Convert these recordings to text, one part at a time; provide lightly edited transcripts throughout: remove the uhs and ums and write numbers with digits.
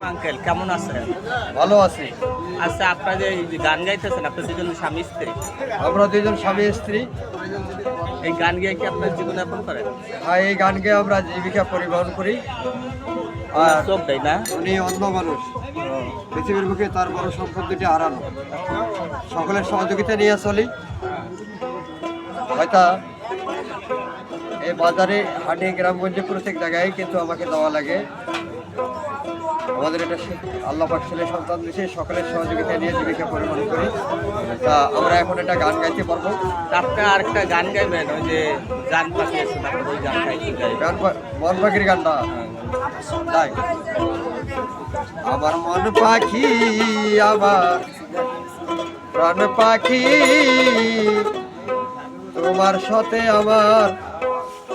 Uncle কেমন আছেন? ভালো আছি। আচ্ছা, আপনারা যে এই যে গান গাইতেছেন, আপনার দুজন স্বামী স্ত্রী, আমরা দুজন স্বামী স্ত্রী। এই গান গেয়ে কি আপনার জীবনযাপন করেন? আর এই গান গেয়ে আমরা জীবিকা পরিবহন করি। আর চোখ দেয় না? উনি অন্ধ মানুষ, পৃথিবীর বুকে তার বড় সম্পদ দুটি হারানো। সকলের সহযোগিতা নিয়ে চলি। হয়তো এই বাজারে হাটে গ্রামগঞ্জে প্রত্যেক জায়গায় কিন্তু আমাকে দেওয়া লাগে। আমাদের এটা আল্লাহ পাক ছেলে সন্তান দিয়েছে, সকলের সহযোগিতা নিয়ে জীবিকা পরিবহন করি। তা আমরা এখন একটা গান গাইতে পারবো। আপনি আরেকটা গান গাইবেন, ওই যে গান পাঠিয়েছেন, আপনি ওই গান গাইতে গান মন পাখির গানটা তাই। আমার মন পাখি, আমার প্রাণ পাখি, তোমার সাথে আমার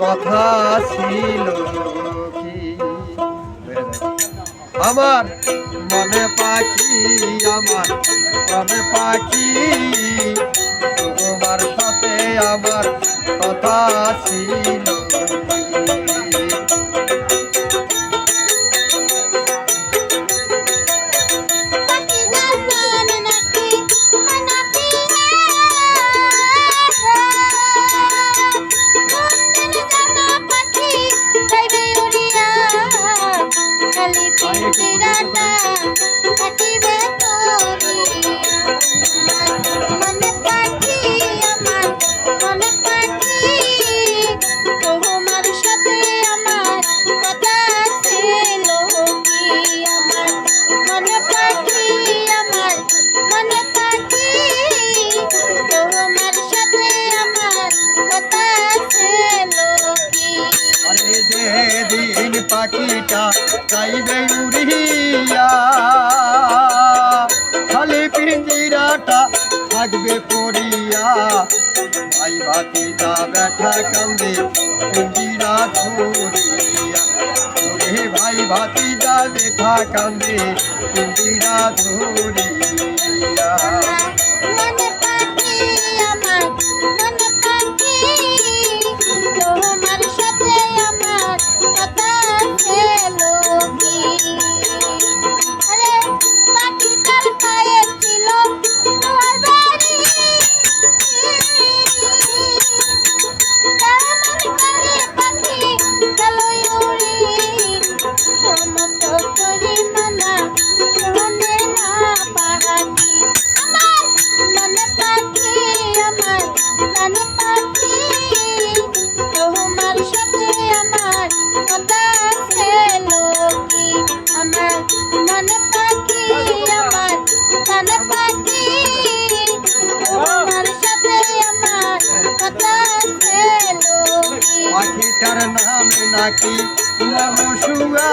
কথা ছিল কি? আমার মনে পাখি, আমার প্রাণ পাখি, তোমার সাথে আমার কথা ছিল কি? দিন পাখিটা গাইবে উড়িয়া, খালি পিঞ্জিরাটা থাকবে পড়িয়া। ভাই ভাতিজা ব্যথা কান্দে পিঞ্জিরা ধরিয়া, ওরে ভাই ভাতিজা ব্যথা কান্দে পিঞ্জিরা ধরিয়া। পাখিটার নাম নাকি মনসুয়া,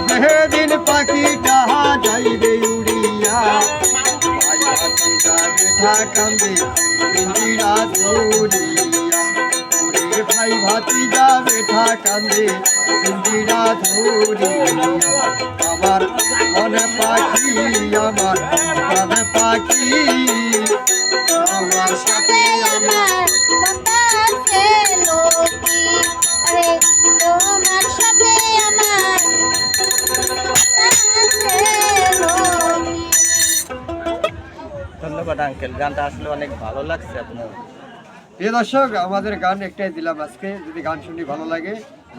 যেদিন পাখিটা যাইবে উড়িয়া। ভাই ভাতিজা ব্যথা কান্দে পিঞ্জিরা ধরিয়া, ওরে ভাই ভাতিজা ব্যথা কান্দে পিঞ্জিরা ধরিয়া। আমার মনে পাখি, আমার প্রাণ পাখি, আমার সাথে আমার কথা ছিল কি? আরে তোমার সাথে আমার কথা ছিল কি? ধন্যবাদ আঙ্কেল, গানটা আসলে অনেক ভালো লাগছে আপনার। প্রিয় দর্শক, আমাদের গান একটাই দিলাম আজকে। যদি গান শুনি ভালো লাগে,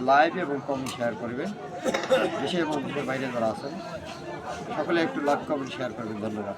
লাইভ এবং কমেন্ট শেয়ার করবেন। দেশে এবং দেশের বাইরে যারা আছেন সকলে একটু লাইভ কমেন্ট শেয়ার করবেন। ধন্যবাদ।